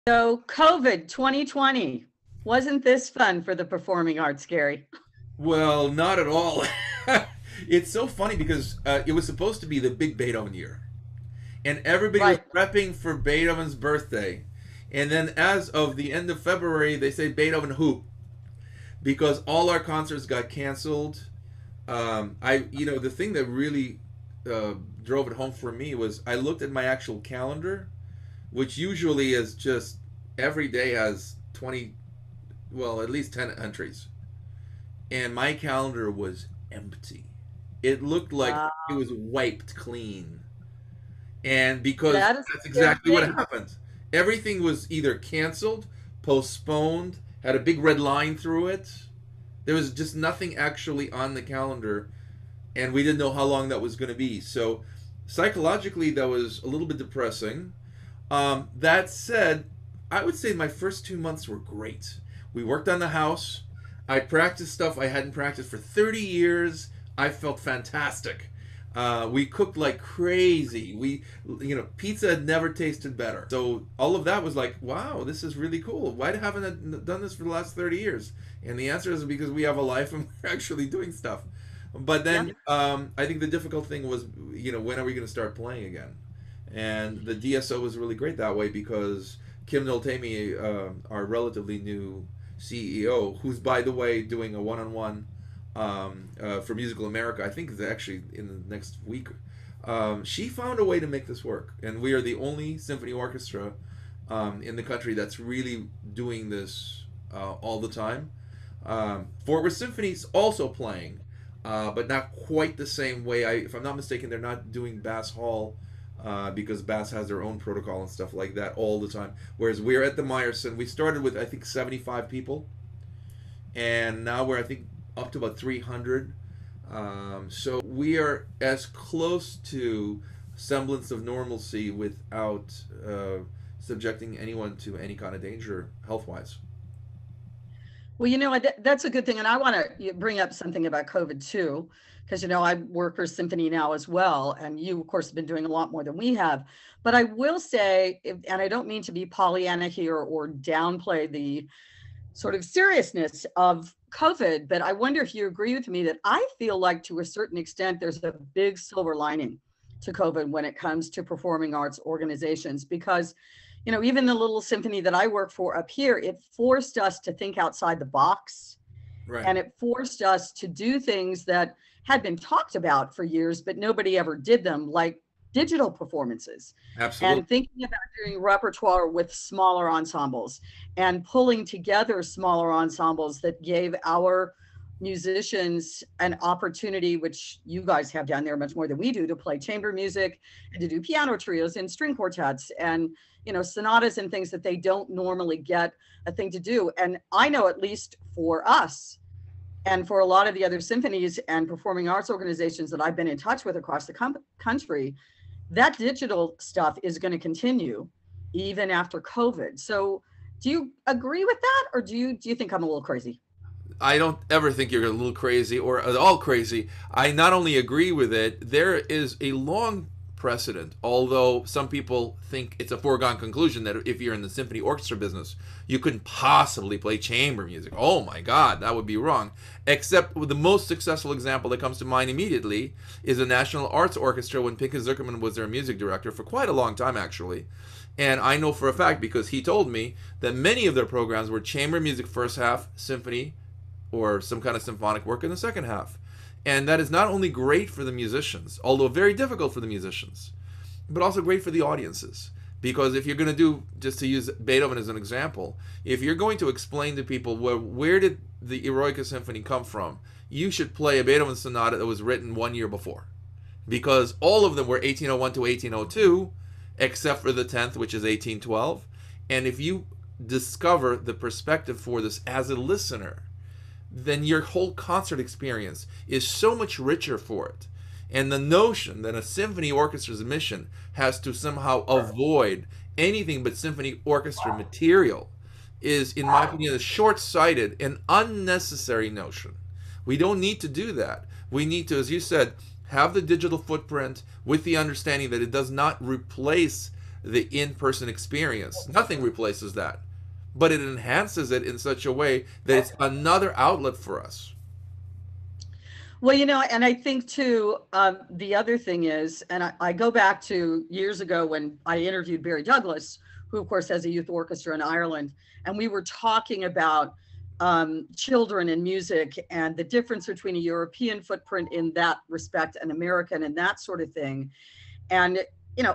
So, COVID 2020, wasn't this fun for the performing arts, Gary? Well, not at all. It's so funny because it was supposed to be the big Beethoven year, and everybody was Right. prepping for Beethoven's birthday. And then, as of the end of February, they say Beethoven who, because all our concerts got canceled. The thing that really drove it home for me was I looked at my actual calendar, which usually is just every day has 20, well, at least 10 entries, and my calendar was empty. It looked like Wow. it was wiped clean. And because That is that's a scary exactly what thing. happened. Everything was either canceled, postponed, had a big red line through it. There was just nothing actually on the calendar, and we didn't know how long that was going to be. So psychologically, that was a little bit depressing. That said, I would say my first 2 months were great. We worked on the house. I practiced stuff I hadn't practiced for 30 years. I felt fantastic. We cooked like crazy. Pizza had never tasted better. So all of that was like, wow, this is really cool. Why haven't I done this for the last 30 years? And the answer is because we have a life and we're actually doing stuff. But Yeah. then I think the difficult thing was, when are we going to start playing again? And the DSO was really great that way because Kim Noltemi, our relatively new CEO, who's by the way doing a one-on-one for Musical America, I think is actually in the next week. She found a way to make this work, and we are the only symphony orchestra in the country that's really doing this all the time. Fort Worth Symphony's also playing, but not quite the same way. If I'm not mistaken, they're not doing Bass Hall because Bass has their own protocol and stuff like that all the time. Whereas we're at the Meyerson. We started with I think 75 people, and now we're I think up to about 300. So we are as close to semblance of normalcy without subjecting anyone to any kind of danger health wise. Well, that's a good thing. And I want to bring up something about COVID too, because, I work for Symphony now as well. And you, of course, have been doing a lot more than we have. But I will say, and I don't mean to be Pollyanna here or downplay the sort of seriousness of COVID, but I wonder if you agree with me that I feel like to a certain extent, there's a big silver lining to COVID when it comes to performing arts organizations, because, even the little symphony that I work for up here, it forced us to think outside the box, Right. and it forced us to do things that had been talked about for years, but nobody ever did them, like digital performances, Absolutely. and thinking about doing repertoire with smaller ensembles and pulling together smaller ensembles that gave our musicians an opportunity, which you guys have down there much more than we do, to play chamber music and to do piano trios and string quartets and sonatas and things that they don't normally get a thing to do. And I know, at least for us and for a lot of the other symphonies and performing arts organizations that I've been in touch with across the country, that digital stuff is going to continue even after COVID. So do you agree with that, or do you think I'm a little crazy? I don't ever think you're a little crazy or at all crazy. I not only agree with it, there is a long precedent, although some people think it's a foregone conclusion that if you're in the symphony orchestra business, you couldn't possibly play chamber music. Oh my God, that would be wrong. Except the most successful example that comes to mind immediately is the National Arts Orchestra when Pinka Zuckerman was their music director for quite a long time, actually. And I know for a fact because he told me that many of their programs were chamber music first half, symphony, or some kind of symphonic work in the second half. And that is not only great for the musicians, although very difficult for the musicians, but also great for the audiences. Because if you're going to do, just to use Beethoven as an example, if you're going to explain to people where did the Eroica Symphony come from, you should play a Beethoven sonata that was written 1 year before. Because all of them were 1801 to 1802, except for the 10th, which is 1812. And if you discover the perspective for this as a listener, then your whole concert experience is so much richer for it. And the notion that a symphony orchestra's mission has to somehow avoid anything but symphony orchestra material is, in my opinion, a short sighted and unnecessary notion. We don't need to do that. We need to, as you said, have the digital footprint with the understanding that it does not replace the in-person experience. Nothing replaces that, but it enhances it in such a way that it's another outlet for us. Well, and I think too, the other thing is, and I go back to years ago when I interviewed Barry Douglas, who of course has a youth orchestra in Ireland, and we were talking about children and music and the difference between a European footprint in that respect and American and that sort of thing. And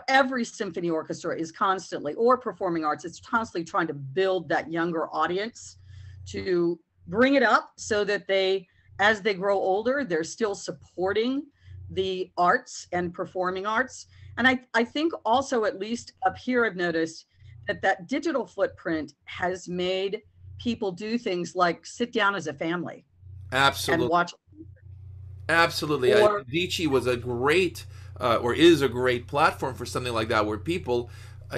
every symphony orchestra is constantly, or performing arts, it's constantly trying to build that younger audience to bring it up so that they, as they grow older, they're still supporting the arts and performing arts. And I think also, at least up here, I've noticed that digital footprint has made people do things like sit down as a family and Absolutely. watch, Absolutely. or Vici was a great, or is a great platform for something like that, where people,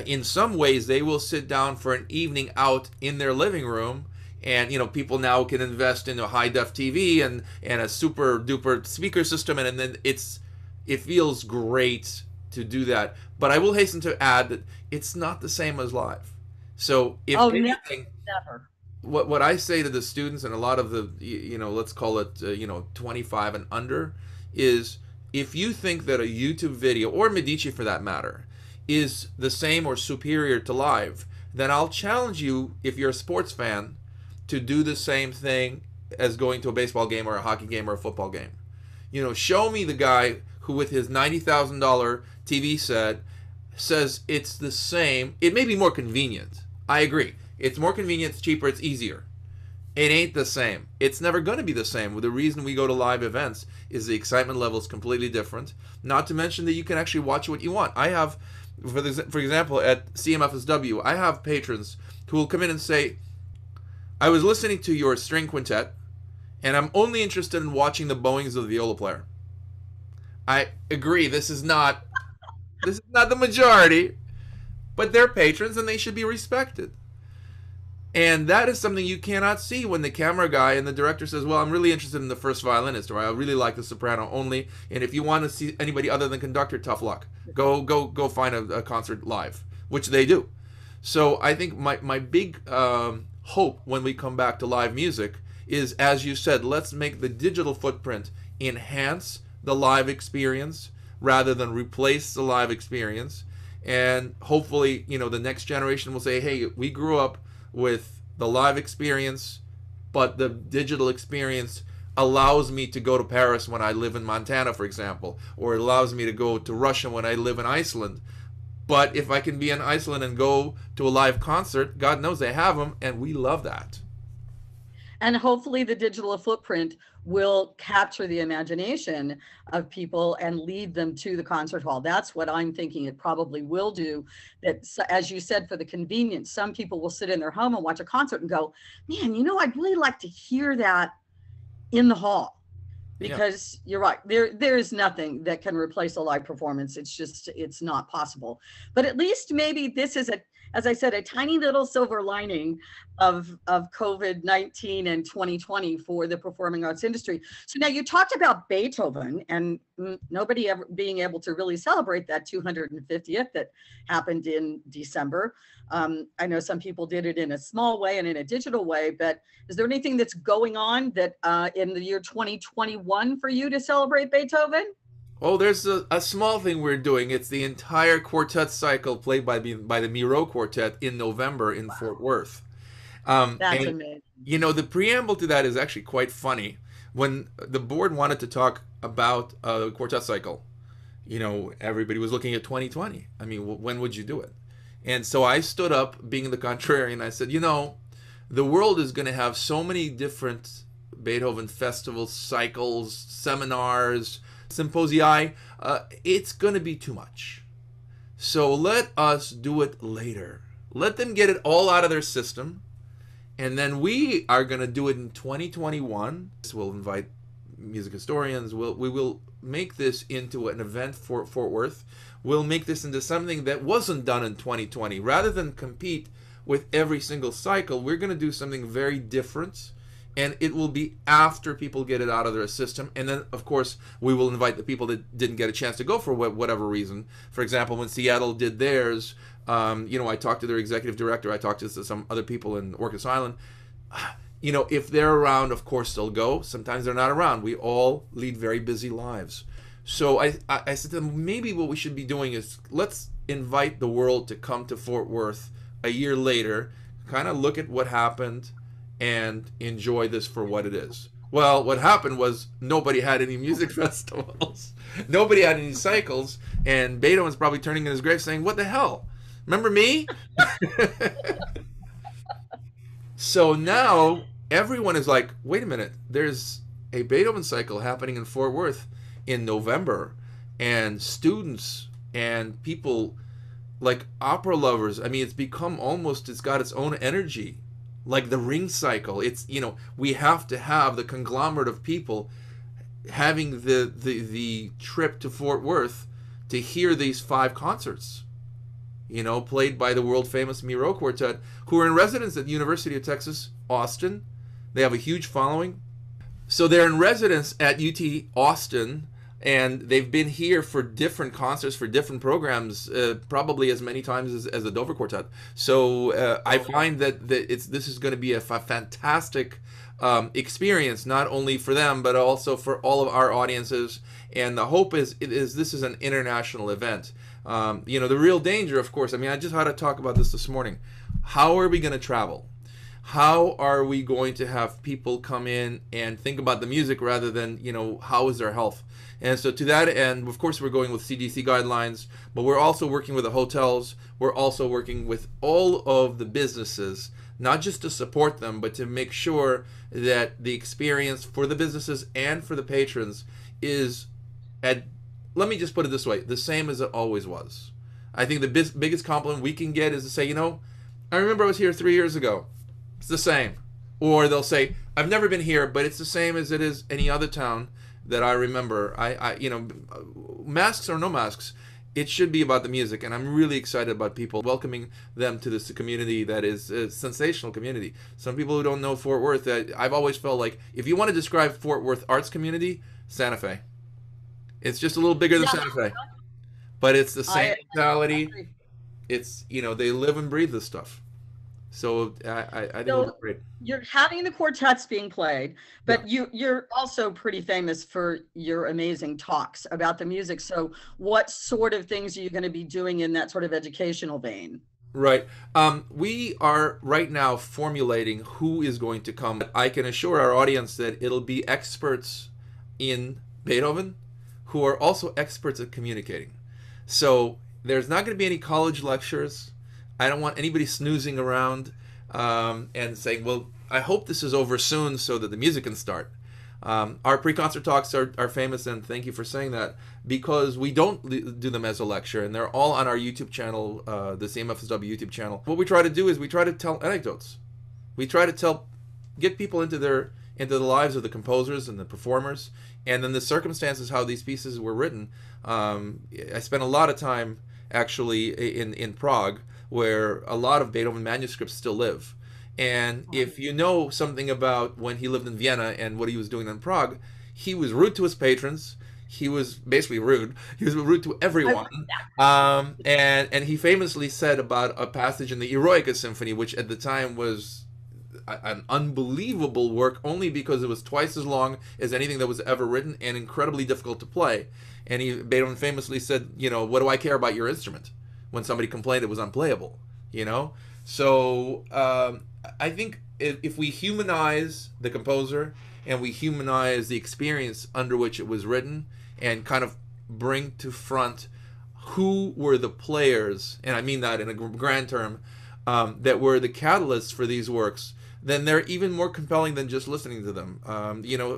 in some ways, they will sit down for an evening out in their living room. And people now can invest in a high def TV and a super duper speaker system, and then it feels great to do that. But I will hasten to add that it's not the same as live. So if oh, never, anything, never. what I say to the students and a lot of the, let's call it 25 and under, is if you think that a YouTube video, or Medici for that matter, is the same or superior to live, then I'll challenge you, if you're a sports fan, to do the same thing as going to a baseball game or a hockey game or a football game. Show me the guy who, with his $90,000 TV set, says it's the same. It may be more convenient. I agree. It's more convenient, it's cheaper, it's easier. It ain't the same. It's never going to be the same. The reason we go to live events is the excitement level is completely different. Not to mention that you can actually watch what you want. I have, for example, at CMFSW, I have patrons who will come in and say, I was listening to your string quintet, and I'm only interested in watching the bowings of the viola player. I agree, this is not the majority, but they're patrons and they should be respected. And that is something you cannot see when the camera guy and the director says, well, I'm really interested in the first violinist, or I really like the soprano only, and if you want to see anybody other than conductor, tough luck. Go find a concert live, which they do. So I think my big hope when we come back to live music is, as you said, let's make the digital footprint enhance the live experience rather than replace the live experience. And hopefully, the next generation will say, hey, we grew up with the live experience, but the digital experience allows me to go to Paris when I live in Montana, for example, or it allows me to go to Russia when I live in Iceland. But if I can be in Iceland and go to a live concert, God knows they have them, and we love that. And hopefully the digital footprint will capture the imagination of people and lead them to the concert hall. That's what I'm thinking it probably will do. That, as you said, for the convenience, some people will sit in their home and watch a concert and go, man, I'd really like to hear that in the hall. Because you're right, there is nothing that can replace a live performance. It's not possible. But at least maybe this is, as I said, a tiny little silver lining of COVID-19 and 2020 for the performing arts industry. So now you talked about Beethoven and nobody ever being able to really celebrate that 250th that happened in December. I know some people did it in a small way and in a digital way, but is there anything that's going on that in the year 2021 for you to celebrate Beethoven? Oh, there's a small thing we're doing. It's the entire quartet cycle played by the Miro Quartet in November in Fort Worth. That's and, amazing. the preamble to that is actually quite funny. When the board wanted to talk about a quartet cycle, everybody was looking at 2020. I mean, when would you do it? And so I stood up, being the contrarian. I said, the world is going to have so many different Beethoven festivals, cycles, seminars, symposia. It's going to be too much. So let us do it later. Let them get it all out of their system. And then we are going to do it in 2021. We'll invite music historians. We will make this into an event for Fort Worth. We'll make this into something that wasn't done in 2020. Rather than compete with every single cycle, we're going to do something very different. And it will be after people get it out of their system. And then, of course, we will invite the people that didn't get a chance to go for whatever reason. For example, when Seattle did theirs, I talked to their executive director. I talked to some other people in Orcas Island. If they're around, of course they'll go. Sometimes they're not around. We all lead very busy lives. So I said to them, maybe what we should be doing is let's invite the world to come to Fort Worth a year later, kind of look at what happened and enjoy this for what it is. Well, what happened was nobody had any music festivals, nobody had any cycles, and Beethoven's probably turning in his grave saying, "What the hell? Remember me?" So now everyone is like, wait a minute, there's a Beethoven cycle happening in Fort Worth in November, and students and people like opera lovers, I mean, it's got its own energy, like the Ring cycle. We have to have the conglomerate of people having the trip to Fort Worth to hear these 5 concerts, played by the world famous Miro Quartet, who are in residence at the University of Texas, Austin. They have a huge following. So they're in residence at UT Austin, and they've been here for different concerts, for different programs, probably as many times as the Dover Quartet. So I find that this is going to be a fantastic experience, not only for them, but also for all of our audiences. And the hope is this is an international event. The real danger, of course, I just had to talk about this morning. How are we going to travel? How are we going to have people come in and think about the music rather than, how is their health? And so to that end, of course, we're going with CDC guidelines, but we're also working with the hotels. We're also working with all of the businesses, not just to support them, but to make sure that the experience for the businesses and for the patrons is let me just put it this way, the same as it always was. I think the biggest compliment we can get is to say, I remember I was here 3 years ago. It's the same. Or they'll say, I've never been here, but it's the same as it is any other town that I remember. Masks or no masks, it should be about the music, and I'm really excited about people welcoming them to this community that is a sensational community. Some people who don't know Fort Worth, I've always felt like if you want to describe Fort Worth arts community, Santa Fe. It's just a little bigger than Santa Fe, but it's the same mentality. It's they live and breathe this stuff. So I think it'll be great. You're having the quartets being played, but Yeah. you're also pretty famous for your amazing talks about the music. So what sort of things are you going to be doing in that sort of educational vein? Right. We are right now formulating who is going to come. I can assure our audience that it'll be experts in Beethoven who are also experts at communicating. So there's not going to be any college lectures. I don't want anybody snoozing around and saying, well, I hope this is over soon so that the music can start. Our pre-concert talks are famous, and thank you for saying that, because we don't do them as a lecture, and they're all on our YouTube channel, the CMFSW YouTube channel. What we try to do is we try to tell anecdotes. We try to get people into the lives of the composers and the performers, and then the circumstances how these pieces were written. I spent a lot of time actually in Prague, where a lot of Beethoven manuscripts still live. And if you know something about when he lived in Vienna and what he was doing in Prague, he was rude to his patrons. He was basically rude. He was rude to everyone. And he famously said about a passage in the Eroica Symphony, which at the time was an unbelievable work only because it was twice as long as anything that was ever written and incredibly difficult to play. And Beethoven famously said, what do I care about your instrument? When somebody complained it was unplayable, So I think if we humanize the composer and we humanize the experience under which it was written and kind of bring to front who were the players, and I mean that in a grand term, that were the catalysts for these works, then they're even more compelling than just listening to them.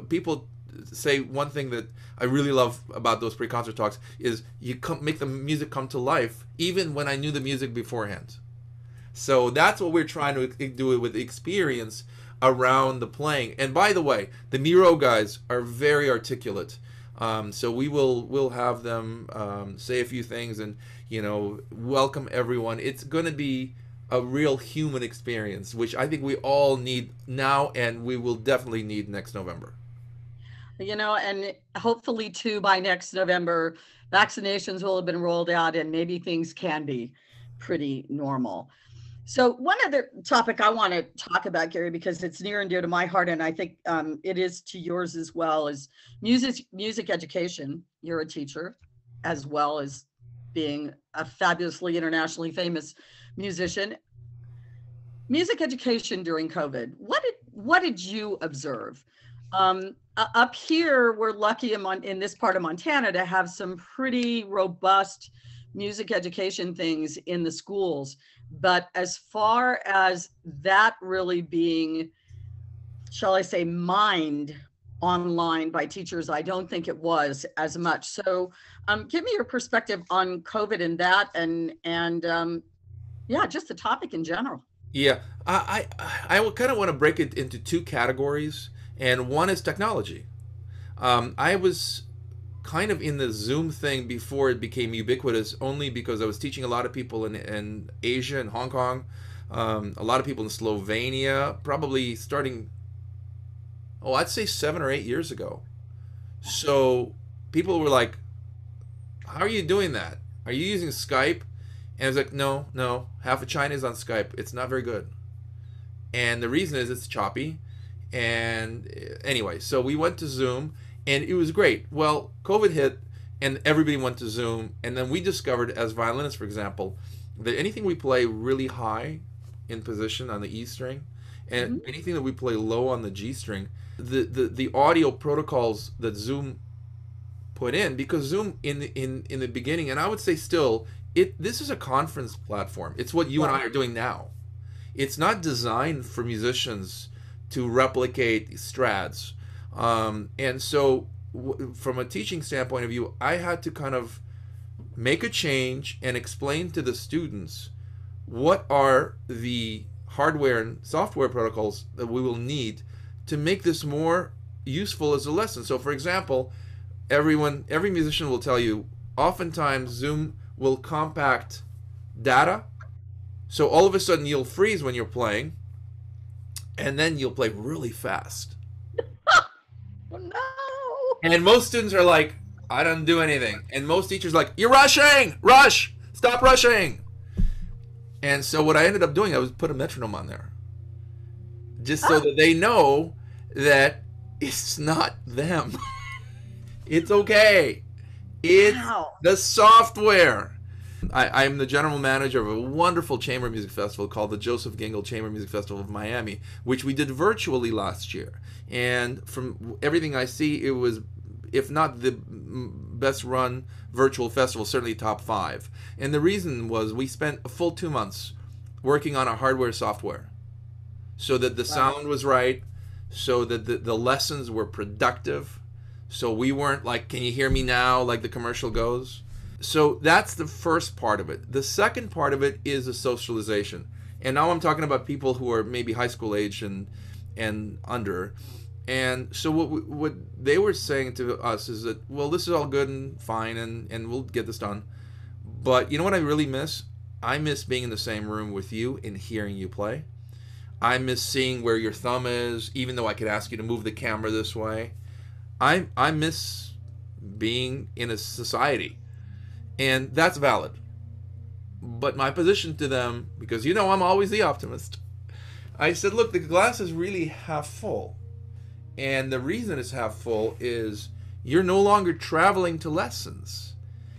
People say one thing that I really love about those pre-concert talks is make the music come to life even when I knew the music beforehand. So that's what we're trying to do with the experience around the playing. And by the way, the Miro guys are very articulate. So we'll have them say a few things and welcome everyone. It's going to be a real human experience, which I think we all need now, and we will definitely need next November. And hopefully too by next November, vaccinations will have been rolled out and maybe things can be pretty normal. So one other topic I want to talk about, Gary, because it's near and dear to my heart, and I think it is to yours as well, is music education. You're a teacher, as well as being a fabulously internationally famous musician. Music education during COVID. What did you observe? Up here, we're lucky in this part of Montana to have some pretty robust music education things in the schools. But as far as that really being, shall I say, mined online by teachers, I don't think it was as much. So give me your perspective on COVID and that, and yeah, just the topic in general. Yeah, I kind of want to break it into two categories, and one is technology. I was kind of in the Zoom thing before it became ubiquitous, only because I was teaching a lot of people in Asia and Hong Kong, a lot of people in Slovenia, probably starting, oh, I'd say 7 or 8 years ago. So people were like, "How are you doing that? Are you using Skype?" And I was like, "No, no. Half of China is on Skype. It's not very good." And the reason is it's choppy. And anyway, so we went to Zoom, and it was great. Well, COVID hit, and everybody went to Zoom, and then we discovered, as violinists, for example, that anything we play really high in position on the E string, and anything that we play low on the G string, the audio protocols that Zoom put in, because Zoom in the beginning, and I would say still, this is a conference platform. It's what you and I are doing now. It's not designed for musicians to replicate strads. And so from a teaching standpoint of view, I had to kind of make a change and explain to the students what are the hardware and software protocols that we will need to make this more useful as a lesson. So for example, every musician will tell you, oftentimes Zoom will compact data. So all of a sudden you'll freeze when you're playing, and then you'll play really fast. Oh, no. And most students are like, "I don't do anything." And most teachers are like, "You're rushing! Rush! Stop rushing!" And so what I ended up doing, I was put a metronome on there. Just so that they know that it's not them. It's okay. It's the software. I'm the general manager of a wonderful chamber music festival called the Joseph Gingle Chamber Music Festival of Miami, which we did virtually last year. And from everything I see, it was, if not the best run virtual festival, certainly top 5. And the reason was we spent a full 2 months working on our hardware software so that the sound was right, so that the lessons were productive, so we weren't like, "Can you hear me now?" like the commercial goes. So that's the first part of it. The second part of it is a socialization. And now I'm talking about people who are maybe high school age and under. And so what they were saying to us is that, well, this is all good and fine, and we'll get this done. But you know what I really miss? I miss being in the same room with you and hearing you play. I miss seeing where your thumb is, even though I could ask you to move the camera this way. I miss being in a society. And that's valid. But my position to them, because you know I'm always the optimist, I said, look, the glass is really half full. And the reason it's half full is you're no longer traveling to lessons.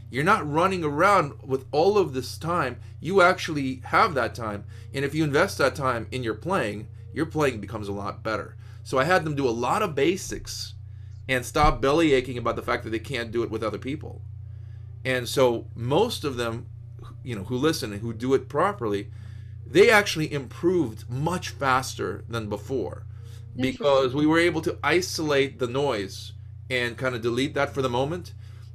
You're not running around with all of this time. You actually have that time. And if you invest that time in your playing becomes a lot better. So I had them do a lot of basics and stop belly aching about the fact that they can't do it with other people. And so most of them, you know, who listen and who do it properly, they actually improved much faster than before, because we were able to isolate the noise and kind of delete that for the moment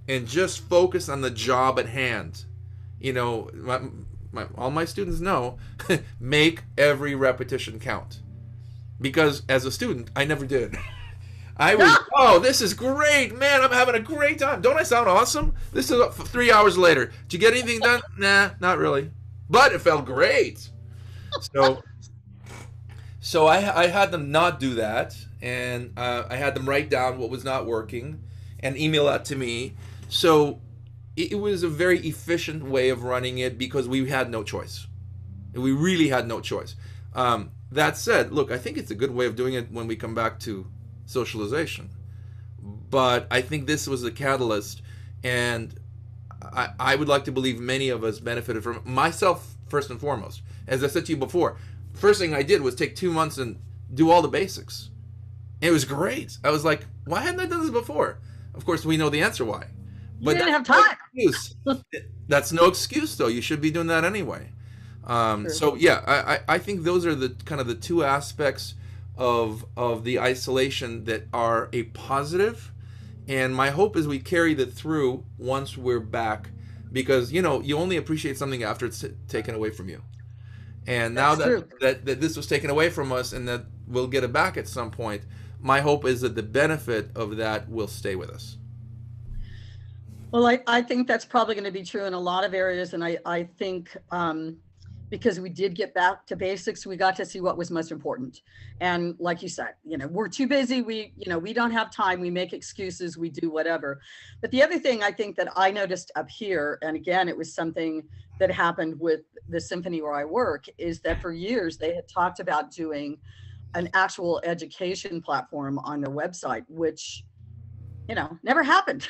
and just focus on the job at hand. You know, all my students know, make every repetition count. Because as a student, I never did. I was, "Oh, this is great, man, I'm having a great time. Don't I sound awesome? This is 3 hours later. Did you get anything done?" "Nah, not really. But it felt great." So I had them not do that, and I had them write down what was not working and email that to me. So it was a very efficient way of running it because we had no choice. We really had no choice. That said, look, I think it's a good way of doing it when we come back to socialization. But I think this was the catalyst, and I would like to believe many of us benefited from it. Myself, first and foremost. As I said to you before, first thing I did was take 2 months and do all the basics. It was great. I was like, why hadn't I done this before? Of course, we know the answer why. You But didn't have that's no time. excuse. That's no excuse, though. You should be doing that anyway. True. So yeah, I think those are the kind of the two aspects of the isolation that are a positive, and my hope is we carry that through once we're back, because you know you only appreciate something after it's taken away from you. And now That's true. that this was taken away from us and that we'll get it back at some point, my hope is that the benefit of that will stay with us. Well, I think that's probably going to be true in a lot of areas. And I think because we did get back to basics, we got to see what was most important. And like you said, you know, we're too busy. We don't have time. We make excuses. We do whatever. But the other thing I think that I noticed up here, and again, it was something that happened with the symphony where I work, is that for years they had talked about doing an actual education platform on their website, which, you know, never happened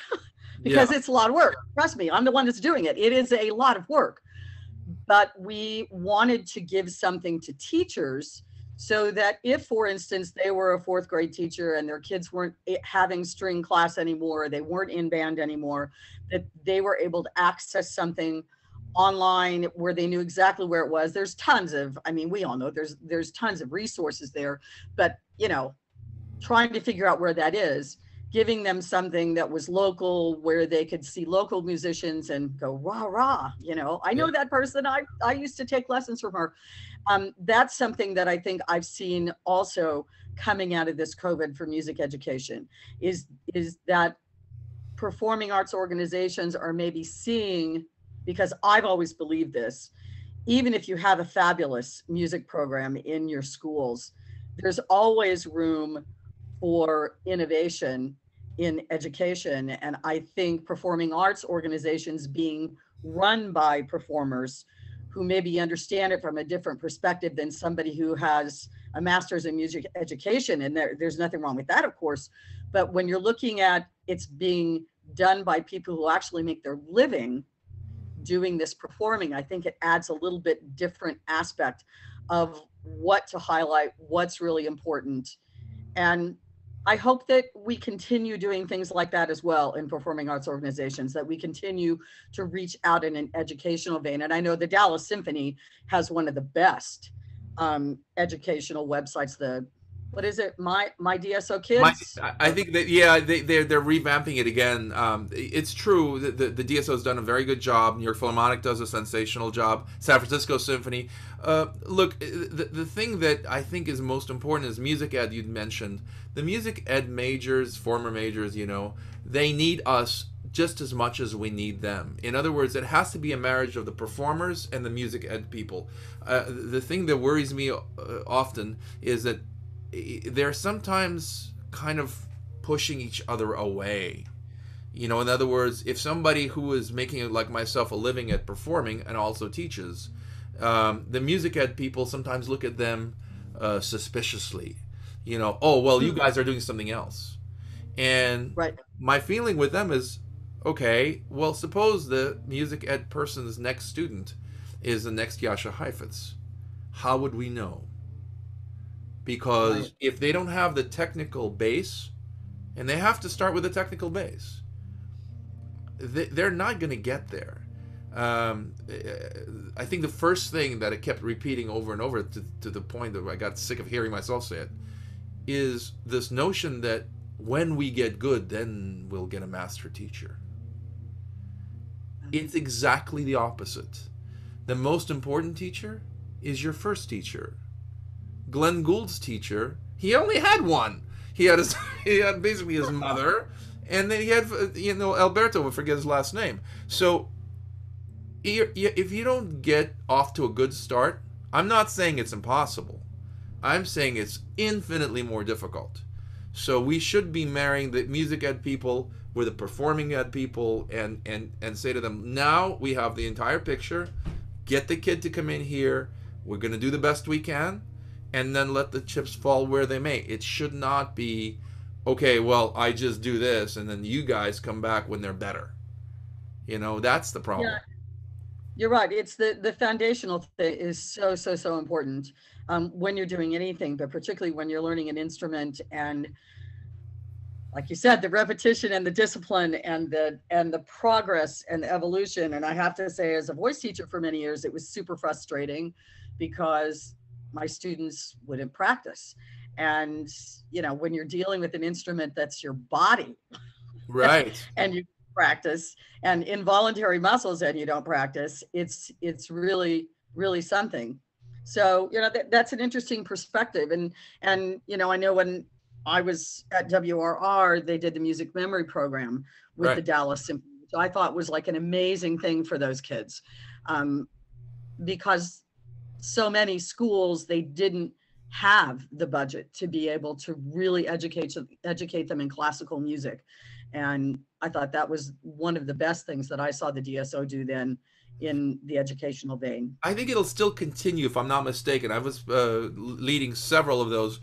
because Yeah. it's a lot of work. Trust me, I'm the one that's doing it. It is a lot of work. But we wanted to give something to teachers so that if, for instance, they were a fourth grade teacher and their kids weren't having string class anymore, they weren't in band anymore, that they were able to access something online where they knew exactly where it was. There's tons of, I mean, we all know there's tons of resources there, but you know, trying to figure out where that is, giving them something that was local where they could see local musicians and go rah rah, you know, I know Yeah. that person. I used to take lessons from her. That's something that I think I've seen also coming out of this COVID for music education is that performing arts organizations are maybe seeing, because I've always believed this, even if you have a fabulous music program in your schools, there's always room for innovation in education. And I think performing arts organizations being run by performers who maybe understand it from a different perspective than somebody who has a master's in music education, and there's nothing wrong with that, of course. But when you're looking at it's being done by people who actually make their living doing this performing, I think it adds a little bit different aspect of what to highlight, what's really important. And I hope that we continue doing things like that as well in performing arts organizations, that we continue to reach out in an educational vein. And I know the Dallas Symphony has one of the best educational websites. The, what is it? My DSO My, Kids? I think that yeah, they're revamping it again. It's true that the DSO has done a very good job. New York Philharmonic does a sensational job. San Francisco Symphony. Look, the thing that I think is most important is music ed. You'd mentioned the music ed majors, former majors. You know, they need us just as much as we need them. In other words, it has to be a marriage of the performers and the music ed people. The thing that worries me often is that they're sometimes kind of pushing each other away. You know, in other words, if somebody who is making, like myself, a living at performing and also teaches, the music ed people sometimes look at them suspiciously. You know, oh, well, you guys are doing something else. And Right. my feeling with them is, okay, well, suppose the music ed person's next student is the next Yasha Heifetz. How would we know? Because Right. if they don't have the technical base, and they have to start with a technical base, they're not going to get there. I think the first thing that I kept repeating over and over to the point that I got sick of hearing myself say it is this notion that when we get good, then we'll get a master teacher. It's exactly the opposite. The most important teacher is your first teacher. Glenn Gould's teacher, he only had one. He had he had basically his mother, and then he had, you know, Alberto, I forget his last name. So if you don't get off to a good start, I'm not saying it's impossible. I'm saying it's infinitely more difficult. So we should be marrying the music ed people with the performing ed people, and say to them, now we have the entire picture. Get the kid to come in here. We're going to do the best we can, and then let the chips fall where they may. It should not be, okay, well, I just do this, and then you guys come back when they're better. You know, that's the problem. Yeah, you're right. It's the foundational thing is so important when you're doing anything, but particularly when you're learning an instrument. And like you said, the repetition and the discipline and the progress and the evolution. And I have to say, as a voice teacher for many years, it was super frustrating because my students wouldn't practice. And you know, when you're dealing with an instrument that's your body, Right. and you practice, and involuntary muscles and you don't practice, it's really something. So you know, that's an interesting perspective. And you know, I know when I was at WRR, they did the music memory program with the Right. Dallas Symphony, which I thought was like an amazing thing for those kids, um, because so many schools, they didn't have the budget to be able to really educate them in classical music. And I thought that was one of the best things that I saw the DSO do then in the educational vein. I think it'll still continue, if I'm not mistaken. I was leading several of those.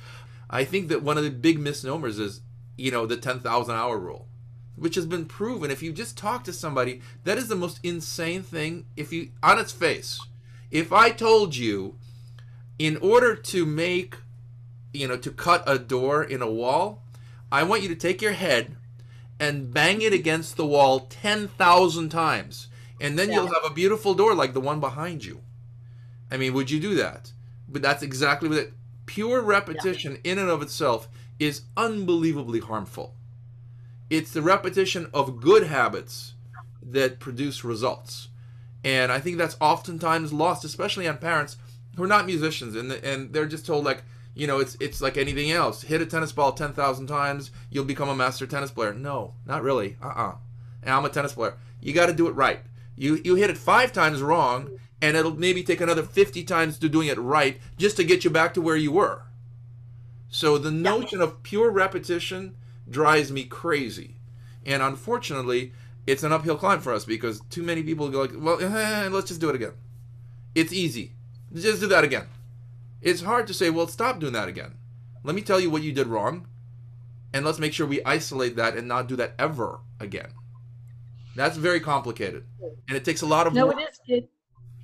I think that one of the big misnomers is, you know, the 10,000 hour rule, which has been proven. If you just talk to somebody, that is the most insane thing. If you, on its face, if I told you, in order to make, you know, to cut a door in a wall, I want you to take your head and bang it against the wall 10,000 times, and then Yeah. you'll have a beautiful door like the one behind you. I mean, would you do that? But that's exactly what it. Pure Yeah. repetition in and of itself is unbelievably harmful. It's the repetition of good habits that produce results. And I think that's oftentimes lost, especially on parents who are not musicians, and they're just told, like, you know, it's like anything else. Hit a tennis ball 10,000 times, you'll become a master tennis player. No, not really. And I'm a tennis player. You got to do it right. You hit it 5 times wrong, and it'll maybe take another 50 times to doing it right just to get you back to where you were. So the Yeah. notion of pure repetition drives me crazy. And unfortunately, it's an uphill climb for us because too many people go like, well, let's just do it again. It's easy. Just do that again. It's hard to say, well, stop doing that again. Let me tell you what you did wrong, and let's make sure we isolate that and not do that ever again. That's very complicated, and it takes a lot of No, work. it is.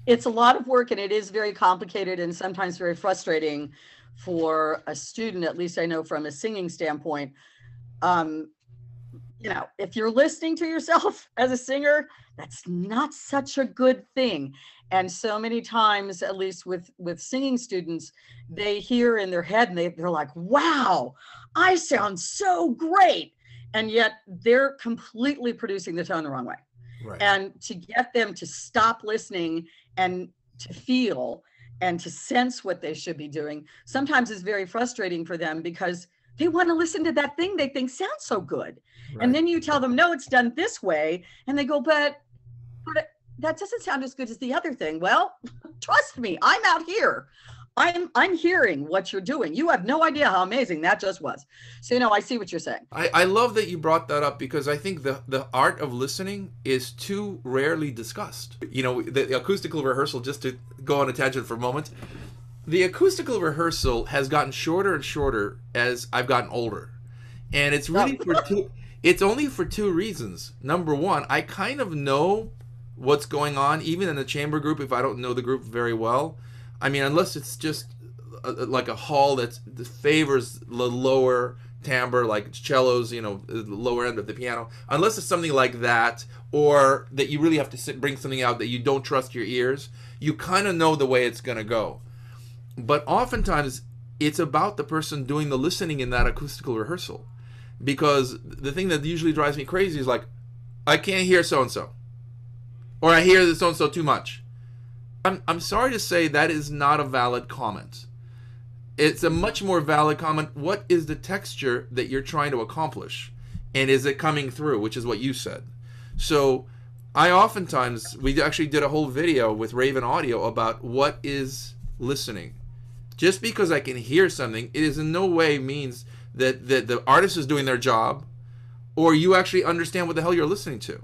It's a lot of work, and it is very complicated and sometimes very frustrating for a student, at least I know from a singing standpoint. Um, you know, if you're listening to yourself as a singer, that's not such a good thing. And so many times, at least with singing students, they hear in their head and they're like, wow, I sound so great. And yet they're completely producing the tone the wrong way. Right. And to get them to stop listening and to feel and to sense what they should be doing sometimes is very frustrating for them because they want to listen to that thing they think sounds so good. And Right. then you tell them, no, it's done this way. And they go, but that doesn't sound as good as the other thing. Well, trust me, I'm out here. I'm hearing what you're doing. You have no idea how amazing that just was. So, you know, I see what you're saying. I love that you brought that up because I think the art of listening is too rarely discussed. You know, the acoustical rehearsal, just to go on a tangent for a moment, the acoustical rehearsal has gotten shorter and shorter as I've gotten older. And it's really for two, it's only for two reasons. Number one, I kind of know what's going on, even in a chamber group, if I don't know the group very well. I mean, unless it's just like a hall that favors the lower timbre, like cellos, you know, the lower end of the piano. Unless it's something like that, or that you really have to bring something out that you don't trust your ears, you kind of know the way it's going to go. But oftentimes, it's about the person doing the listening in that acoustical rehearsal. Because the thing that usually drives me crazy is like, I can't hear so-and-so. Or I hear the so-and-so too much. I'm sorry to say that is not a valid comment. It's a much more valid comment. What is the texture that you're trying to accomplish? And is it coming through, which is what you said. So I oftentimes, we actually did a whole video with Raven Audio about what is listening. Just because I can hear something, it is in no way means that the artist is doing their job, or you actually understand what the hell you're listening to.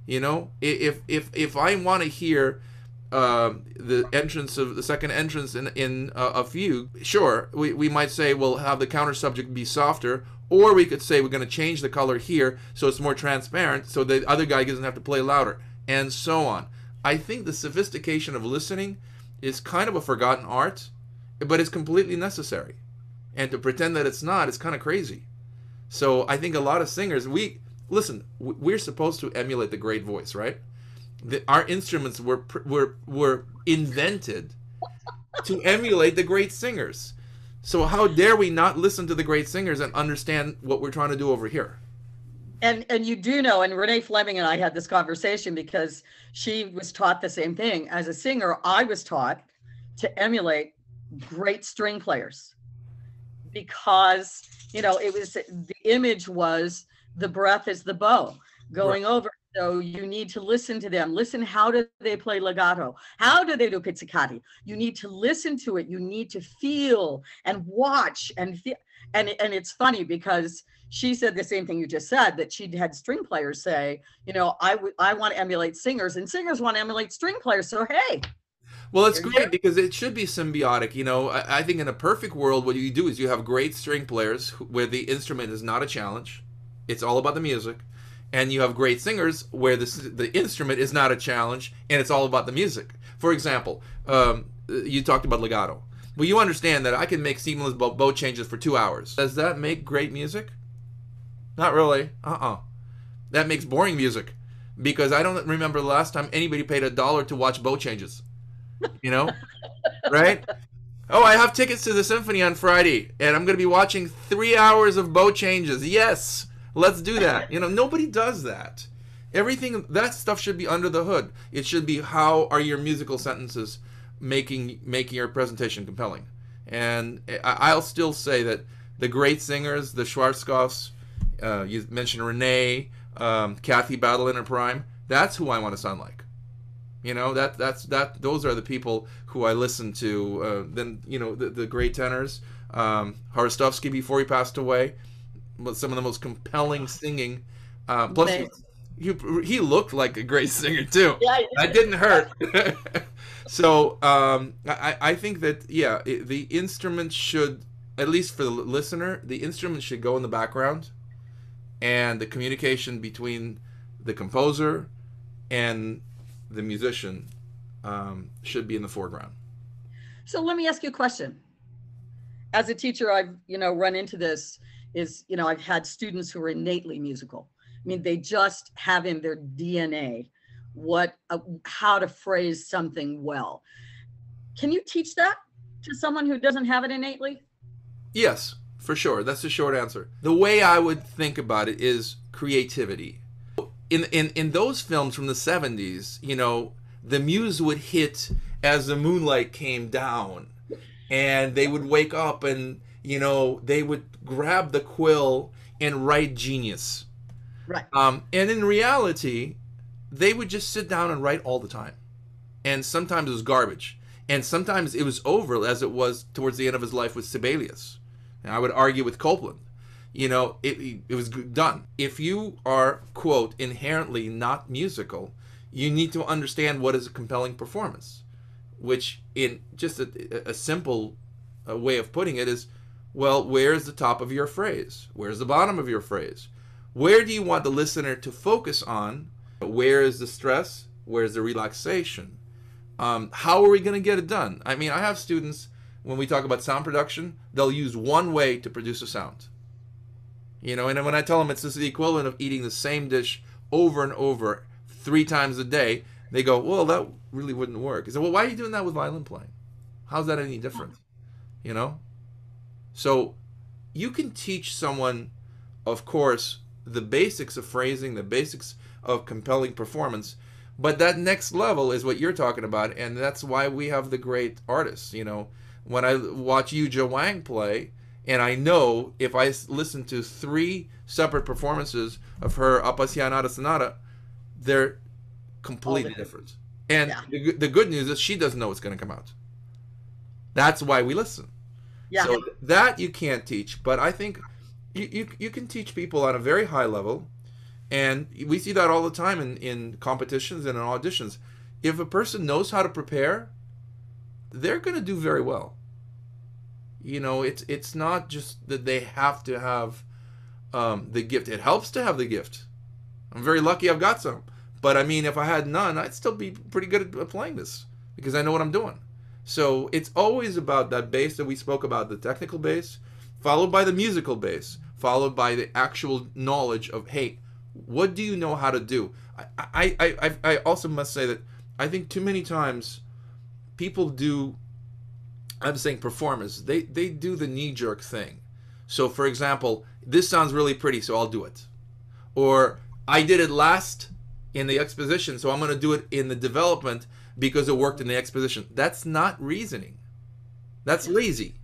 You know, if I want to hear the entrance of the second entrance in a fugue, sure, we might say we'll have the counter subject be softer, or we could say we're going to change the color here so it's more transparent, so the other guy doesn't have to play louder, and so on. I think the sophistication of listening is kind of a forgotten art, but it's completely necessary. And to pretend that it's not is kind of crazy. So I think a lot of singers, we're supposed to emulate the great voice, right? Our instruments were invented to emulate the great singers. So how dare we not listen to the great singers and understand what we're trying to do over here? And you do know, and Renee Fleming and I had this conversation because she was taught the same thing. As a singer, I was taught to emulate great string players because, you know, it was, the image was the breath is the bow going right over. So you need to listen to them. Listen, how do they play legato? How do they do pizzicati? You need to listen to it. You need to feel and watch and feel. And it's funny because she said the same thing you just said, that she'd had string players say, you know, I want to emulate singers, and singers want to emulate string players. So, hey. Well, it's great because it should be symbiotic. You know, I think in a perfect world, what you do is you have great string players where the instrument is not a challenge. It's all about the music. And you have great singers where the instrument is not a challenge and it's all about the music. For example, you talked about legato. Well, you understand that I can make seamless bow changes for 2 hours. Does that make great music? Not really. That makes boring music, because I don't remember the last time anybody paid $1 to watch bow changes. You know? Right? Oh, I have tickets to the symphony on Friday, and I'm going to be watching 3 hours of bow changes. Yes, let's do that. You know, nobody does that. Everything, that stuff should be under the hood. It should be, how are your musical sentences making your presentation compelling? And I'll still say that the great singers, the Schwarzkopfs, you mentioned Renee, Kathy Battle in her prime, that's who I want to sound like. You know, those are the people who I listen to. Then, you know, the great tenors, Horostovsky before he passed away, some of the most compelling singing. Plus, he looked like a great singer too. Yeah, that didn't hurt. So I think that, yeah, the instrument should, at least for the listener, the instrument should go in the background, and the communication between the composer and the musician should be in the foreground. So let me ask you a question. As a teacher, I've, you know, run into this, is, you know, I've had students who are innately musical. I mean, they just have in their DNA how to phrase something well. Can you teach that to someone who doesn't have it innately? Yes, for sure. That's the short answer. The way I would think about it is creativity. In those films from the 70s, you know, the muse would hit as the moonlight came down, and they would wake up and, you know, they would grab the quill and write genius. Right. And in reality, they would just sit down and write all the time. And sometimes it was garbage. And sometimes it was over, as it was towards the end of his life with Sibelius. And I would argue with Copland. You know, it was done. If you are, quote, inherently not musical, you need to understand what is a compelling performance. Which, in just a simple way of putting it, is, well, where's the top of your phrase? Where's the bottom of your phrase? Where do you want the listener to focus on? Where is the stress? Where's the relaxation? How are we going to get it done? I mean, I have students, when we talk about sound production, they'll use one way to produce a sound. You know, and when I tell them it's just the equivalent of eating the same dish over and over 3 times a day, they go, well, that really wouldn't work. I said, well, why are you doing that with violin playing? How's that any different? You know? So you can teach someone, of course, the basics of phrasing, the basics of compelling performance, but that next level is what you're talking about, and that's why we have the great artists. You know, when I watch Yu Wang play, and I know if I listen to 3 separate performances of her Appassionata Sonata, they're completely different. And yeah, the good news is she doesn't know what's going to come out. That's why we listen. Yeah. So that you can't teach, but I think You can teach people on a very high level, and we see that all the time in competitions and in auditions. If a person knows how to prepare, they're going to do very well. It's not just that they have to have the gift. It helps to have the gift. I'm very lucky I've got some. But I mean, if I had none, I'd still be pretty good at playing this because I know what I'm doing. So it's always about that base that we spoke about, the technical base, followed by the musical base, followed by the actual knowledge of, hey, what do you know how to do? I also must say that I think too many times people do, I'm saying performers, they do the knee-jerk thing. So for example, this sounds really pretty, so I'll do it. Or I did it last in the exposition, so I'm going to do it in the development because it worked in the exposition. That's not reasoning. That's lazy.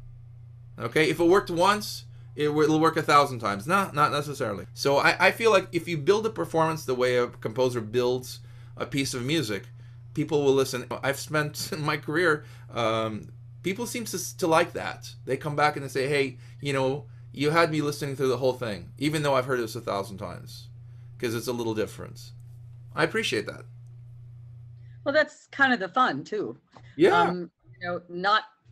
Okay? If it worked once, it'll work 1,000 times. No, not necessarily. So I feel like if you build a performance the way a composer builds a piece of music, people will listen. I've spent my career, people seem to like that. They come back and they say, hey, you had me listening through the whole thing, even though I've heard this 1,000 times, because it's a little different. I appreciate that. Well, that's kind of the fun too. Yeah.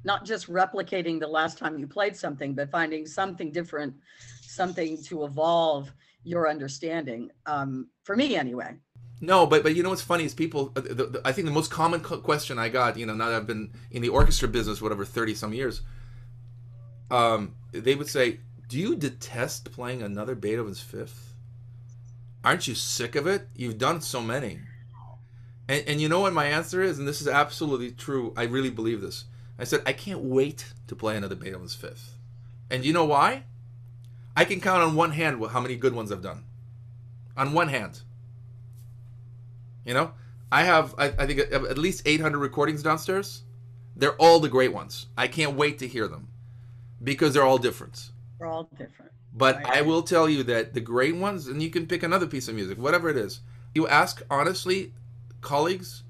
Not just replicating the last time you played something, but finding something different, something to evolve your understanding. For me, anyway. No, but what's funny is people. I think the most common question I got, now that I've been in the orchestra business, whatever, 30 some years, they would say, "Do you detest playing another Beethoven's Fifth? Aren't you sick of it? You've done so many." And you know what my answer is, and this is absolutely true. I really believe this. I said, I can't wait to play another Beethoven's Fifth. And you know why? I can count on one hand how many good ones I've done. On one hand. I have, I think, at least 800 recordings downstairs. They're all the great ones. I can't wait to hear them because they're all different. They're all different. But Right. I will tell you that the great ones, and you can pick another piece of music, whatever it is. You ask, honestly, colleagues,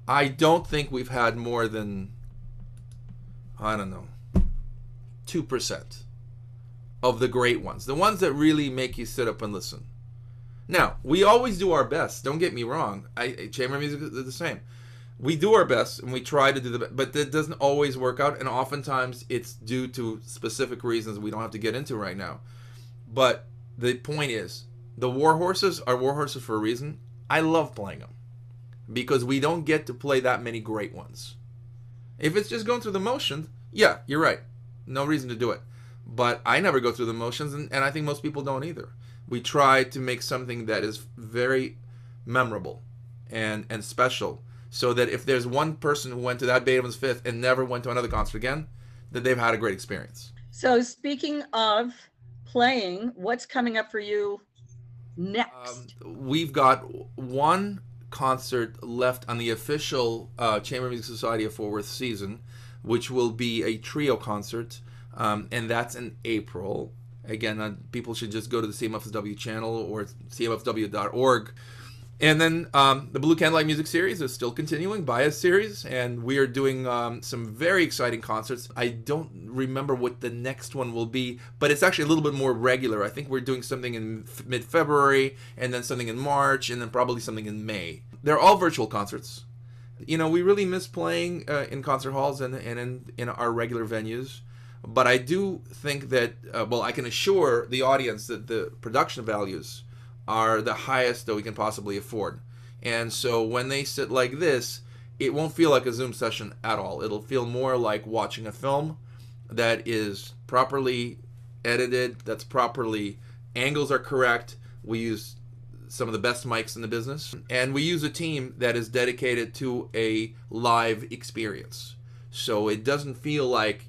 I don't think we've had more than, I don't know, 2% of the great ones. The ones that really make you sit up and listen. Now, we always do our best. Don't get me wrong. Chamber music is the same. We do our best and we try to do the best, but that doesn't always work out. And oftentimes it's due to specific reasons we don't have to get into right now. But the point is, the war horses are war horses for a reason. I love playing them because we don't get to play that many great ones. If it's just going through the motions, yeah, you're right. No reason to do it. But I never go through the motions, and I think most people don't either. We try to make something that is very memorable and special, so that if there's one person who went to that Beethoven's Fifth and never went to another concert again, that they've had a great experience. So speaking of playing, what's coming up for you next? We've got one concert left on the official Chamber Music Society of Fort Worth season, which will be a trio concert, and that's in April. Again, people should just go to the CMFSW channel or cmfsw.org. And then the Blue Candlelight Music Series is still continuing, Bias Series, and we are doing some very exciting concerts. I don't remember what the next one will be, but it's actually a little bit more regular. I think we're doing something in mid-February, and then something in March, and then probably something in May. They're all virtual concerts. We really miss playing in concert halls and in our regular venues. But I do think that, I can assure the audience that the production values are the highest that we can possibly afford. And so when they sit like this, it won't feel like a Zoom session at all. It'll feel more like watching a film that is properly edited, that's properly, angles are correct. We use some of the best mics in the business. And we use a team that is dedicated to a live experience. So it doesn't feel like,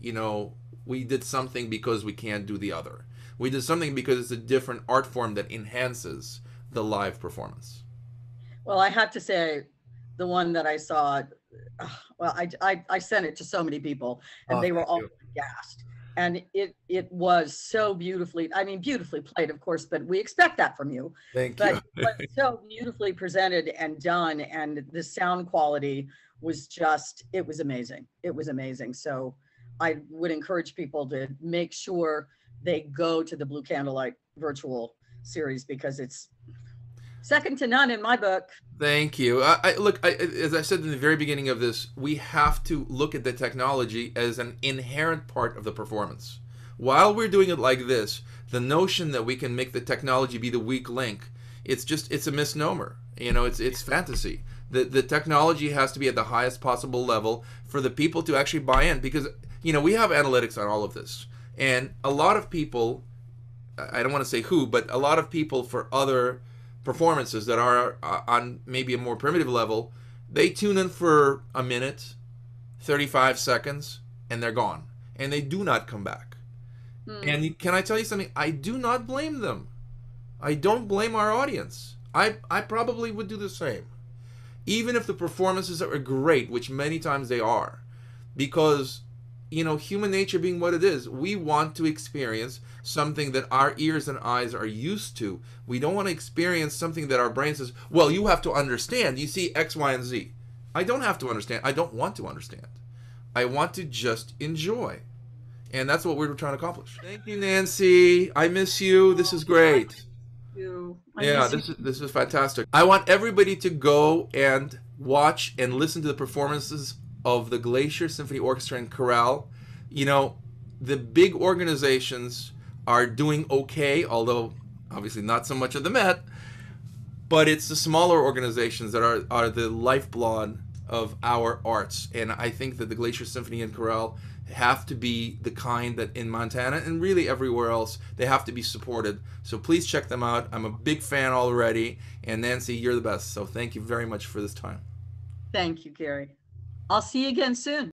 we did something because we can't do the other. We did something because it's a different art form that enhances the live performance. Well, I have to say, the one that I saw, I sent it to so many people, and they were all aghast. And it was so beautifully played, of course, but we expect that from you. Thank but you. It was so beautifully presented and done, and the sound quality was it was amazing. It was amazing. So I would encourage people to make sure they go to the Blue Candlelight virtual series because it's second to none in my book. Thank you. Look, as I said in the very beginning of this, we have to look at the technology as an inherent part of the performance. While we're doing it like this, the notion that we can make the technology be the weak link, it's a misnomer. It's fantasy. The technology has to be at the highest possible level for the people to actually buy in, because we have analytics on all of this, and a lot of people, I don't want to say who, but a lot of people for other performances that are on maybe a more primitive level, they tune in for a minute, 35 seconds, and they're gone. And they do not come back. And can I tell you something? I do not blame them. I don't blame our audience. I probably would do the same. Even if the performances are great, which many times they are. Because, human nature being what it is, we want to experience something that our ears and eyes are used to. We don't want to experience something that our brain says, well, you have to understand. You see X, Y, and Z. I don't have to understand. I don't want to understand. I want to just enjoy. And that's what we were trying to accomplish. Thank you, Nancy. I miss you. This is great. Yeah, this is fantastic. I want everybody to go and watch and listen to the performances of the Glacier Symphony Orchestra and Chorale. The big organizations are doing okay, although obviously not so much of the Met, but it's the smaller organizations that are the lifeblood of our arts. And I think that the Glacier Symphony and Chorale have to be the kind that in Montana and really everywhere else, they have to be supported. So please check them out. I'm a big fan already. And Nancy, you're the best. So thank you very much for this time. Thank you, Gary. I'll see you again soon.